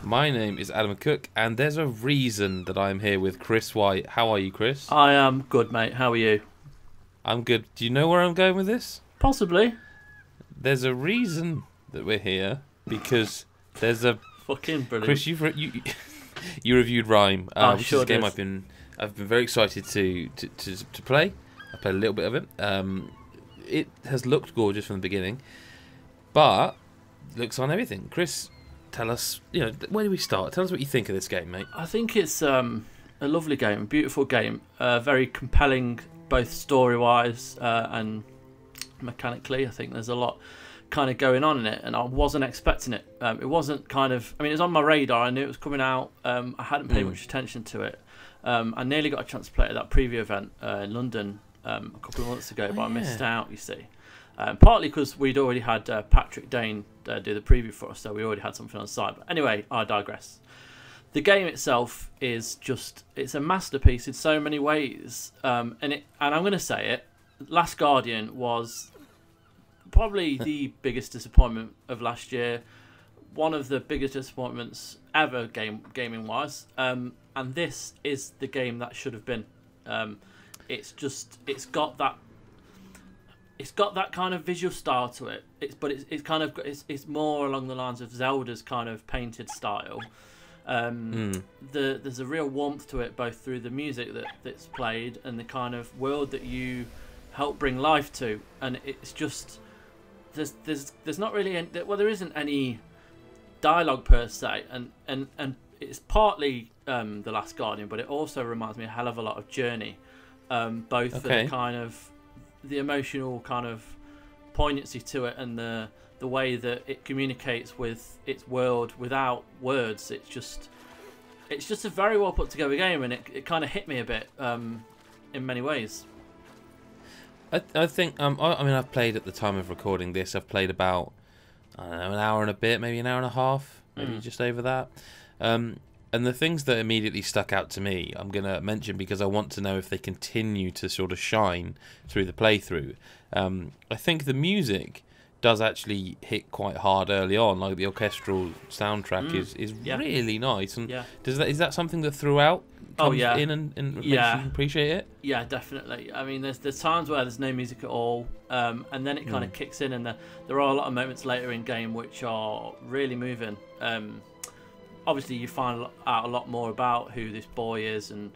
My name is Adam Cook, and there's a reason that I'm here with Chris White. How are you, Chris? I am good, mate. How are you? I'm good. Do you know where I'm going with this? Possibly. There's a reason that we're here because there's a Fucking brilliant. Chris. You reviewed Rime, which sure is a game did. I've been very excited to play. I played a little bit of it. It has looked gorgeous from the beginning, but looks on everything. Chris, tell us, where do we start? Tell us what you think of this game, mate. I think it's a lovely game, a beautiful game, very compelling, both story-wise and mechanically. I think there's a lot kind of going on in it, and I wasn't expecting it. It wasn't kind of, I mean, it was on my radar. I knew it was coming out. I hadn't paid much attention to it. I nearly got a chance to play it at that preview event in London a couple of months ago, but I missed out, you see. Partly because we'd already had Patrick Dane do the preview for us, so we already had something on site. But anyway, I digress. The game itself is it's a masterpiece in so many ways. And I'm going to say it, Last Guardian was probably the biggest disappointment of last year. One of the biggest disappointments ever gaming-wise. And this is the game that should have been. It's got that kind of visual style to it. It's more along the lines of Zelda's kind of painted style. There's a real warmth to it, both through the music that's played and the kind of world that you help bring life to. And it's just there's not really there isn't any dialogue per se, and it's partly The Last Guardian, but it also reminds me a hell of a lot of Journey. Both the kind of the emotional kind of poignancy to it, and the way that it communicates with its world without words. It's just a very well put together game, and it kind of hit me a bit in many ways. I think I mean, I've played at the time of recording this. I've played about, I don't know, an hour and a bit, maybe an hour and a half, maybe just over that. And the things that immediately stuck out to me, I'm going to mention because I want to know if they continue to sort of shine through the playthrough. I think the music does actually hit quite hard early on. Like the orchestral soundtrack is really nice. And is that something that throughout comes in and makes you appreciate it? Yeah, definitely. I mean, there's times where there's no music at all, and then it kind of kicks in, and there are a lot of moments later in game which are really moving. Obviously, you find out a lot more about who this boy is and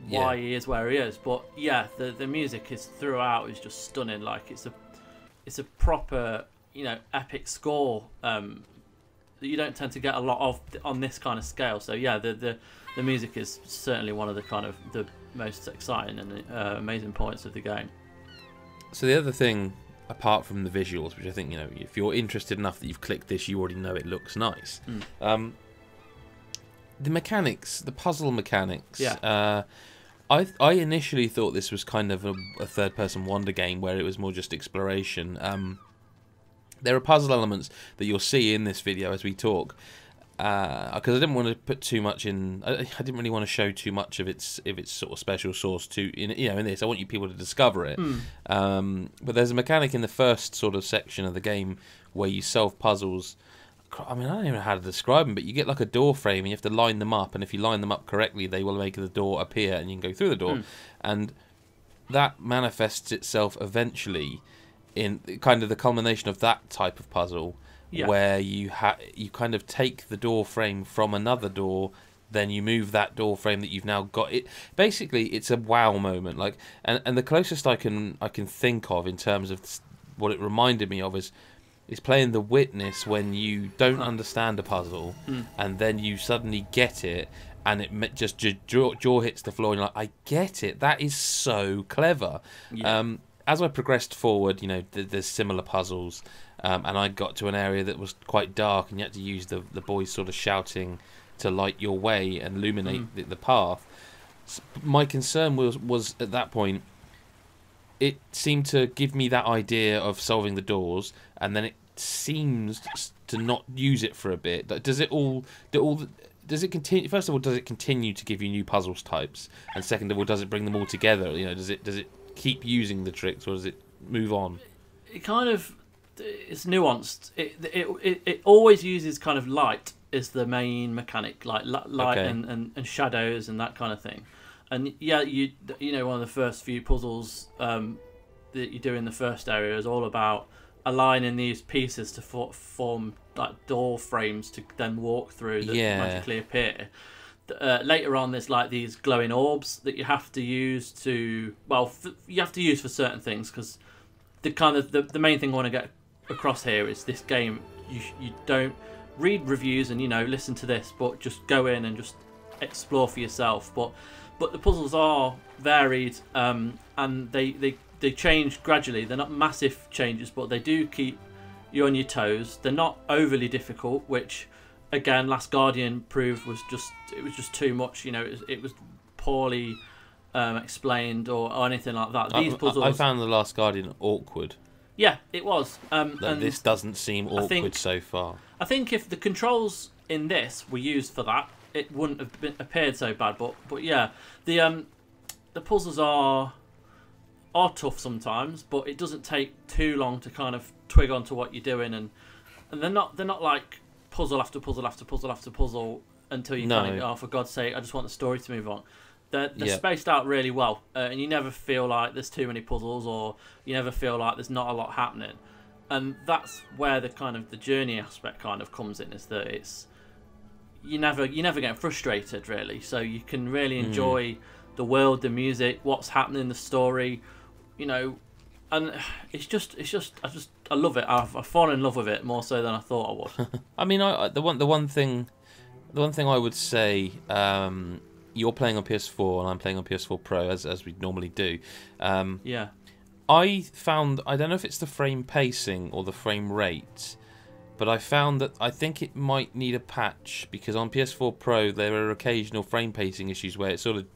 why he is where he is. But yeah, the music is throughout is just stunning. Like it's a proper, epic score that you don't tend to get a lot of on this kind of scale. So yeah, the music is certainly one of the kind of the most exciting and amazing points of the game. So the other thing, apart from the visuals, which I think, if you're interested enough that you've clicked this, you already know it looks nice. The mechanics, the puzzle mechanics. I initially thought this was kind of a third-person Wonder game where it was more just exploration. There are puzzle elements that you'll see in this video as we talk, because I didn't want to put too much in. I didn't really want to show too much of its sort of special sauce in this. I want you people to discover it. But there's a mechanic in the first sort of section of the game where you solve puzzles. I mean, I don't even know how to describe them, but you get like a door frame and you have to line them up, and if you line them up correctly, they will make the door appear and you can go through the door. And that manifests itself eventually in kind of the culmination of that type of puzzle, where you kind of take the door frame from another door, then you move that door frame that you've now got. Basically, it's a wow moment. Like, and the closest I can think of in terms of what it reminded me of is playing The Witness, when you don't understand a puzzle and then you suddenly get it, and it just jaw hits the floor and you're like, I get it. That is so clever. As I progressed forward, there's similar puzzles, and I got to an area that was quite dark, and you had to use the boys sort of shouting to light your way and illuminate the path. My concern was at that point, it seemed to give me that idea of solving the doors, and then it seems to not use it for a bit. Does it continue? First of all, does it continue to give you new puzzles types? And second of all, does it bring them all together? Does it keep using the tricks, or does it move on? It kind of, it's nuanced. It always uses kind of light is the main mechanic, like light Okay. and shadows and that kind of thing. And yeah, you know, one of the first few puzzles that you do in the first area is all about aligning these pieces to form like door frames to then walk through that magically appear. Later on, there's like these glowing orbs that you have to use to, well, you have to use for certain things, because the kind of the main thing I want to get across here is this game, you don't read reviews and, you know, listen to this, but just go in and just explore for yourself. But the puzzles are varied, and they change gradually. They're not massive changes, but they do keep you on your toes. They're not overly difficult, which again, Last Guardian proved was just too much. You know, it was poorly explained or anything like that. These puzzles, I found the Last Guardian awkward. Yeah, it was. And this doesn't seem awkward so far. I think if the controls in this were used for that, it wouldn't have appeared so bad. But yeah, the puzzles are tough sometimes, but it doesn't take too long to kind of twig onto what you're doing, and they're not like puzzle after puzzle after puzzle after puzzle until you kind of go, oh, for God's sake, I just want the story to move on. They're spaced out really well, and you never feel like there's too many puzzles, or you never feel like there's not a lot happening. And that's where the kind of the journey aspect kind of comes in, is that it's you never get frustrated really, so you can really enjoy the world, the music, what's happening, the story, you know. And it's just I love it. I've fallen in love with it more so than I thought I would. I mean, the one thing I would say, you're playing on PS4 and I'm playing on PS4 Pro as we normally do. Yeah. I found, I don't know if it's the frame pacing or the frame rate, but I found that I think it might need a patch, because on PS4 Pro there are occasional frame pacing issues where it sort of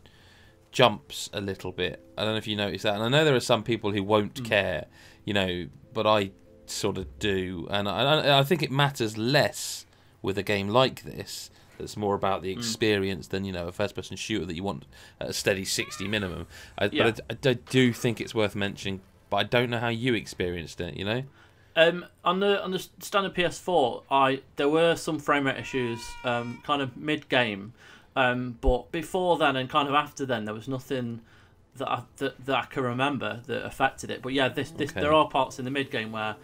jumps a little bit. I don't know if you noticed that, and I know there are some people who won't care, you know, but I sort of do, and I think it matters less with a game like this. That's more about the experience than, you know, a first-person shooter that you want at a steady 60 minimum. But I do think it's worth mentioning, but I don't know how you experienced it, you know? On the standard PS4, there were some frame rate issues, kind of mid-game. But before then and kind of after then, there was nothing that I can remember that affected it. But yeah, there are parts in the mid game where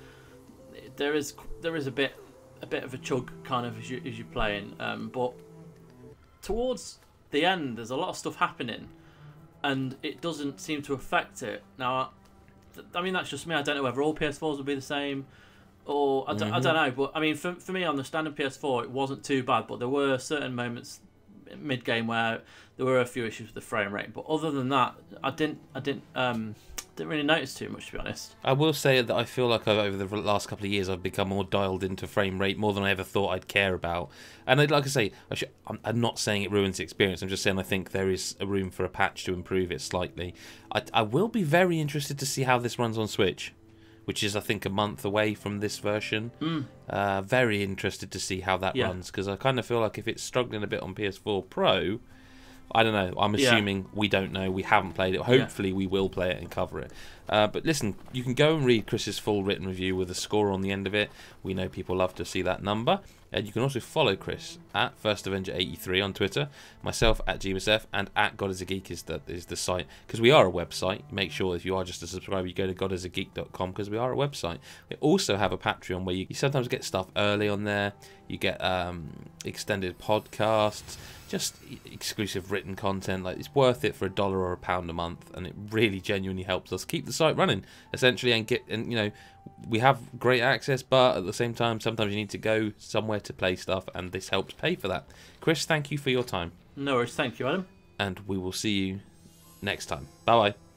there is a bit of a chug kind of as you're playing. But towards the end, there's a lot of stuff happening, and it doesn't seem to affect it. Now, I mean, that's just me. I don't know whether all PS4s will be the same, or I don't know. But I mean, for me on the standard PS4, it wasn't too bad. But there were certain moments mid game where there were a few issues with the frame rate, but other than that, I didn't really notice too much, to be honest. I will say that I feel like over the last couple of years I've become more dialed into frame rate, more than I ever thought I'd care about. And like I say, I'm not saying it ruins the experience. I'm just saying I think there is a room for a patch to improve it slightly. I will be very interested to see how this runs on Switch, which is, I think, a month away from this version. Very interested to see how that runs, because I kind of feel like if it's struggling a bit on PS4 Pro, I don't know. I'm assuming we don't know. We haven't played it. Hopefully we will play it and cover it. But listen, you can go and read Chris's full written review with a score on the end of it. We know people love to see that number. And you can also follow Chris at FirstAvenger83 on Twitter, myself at GMSF, and at GodIsAGeek is the site. Because we are a website. Make sure if you are just a subscriber, you go to godisageek.com, because we are a website. We also have a Patreon where you sometimes get stuff early on there. You get extended podcasts, just exclusive written content. Like, it's worth it for $1 or £1 a month, and it really genuinely helps us keep the site running, essentially, and you know, we have great access, but at the same time, sometimes you need to go somewhere to play stuff, and this helps pay for that. Chris, thank you for your time. No worries, thank you, Adam. And we will see you next time. Bye bye.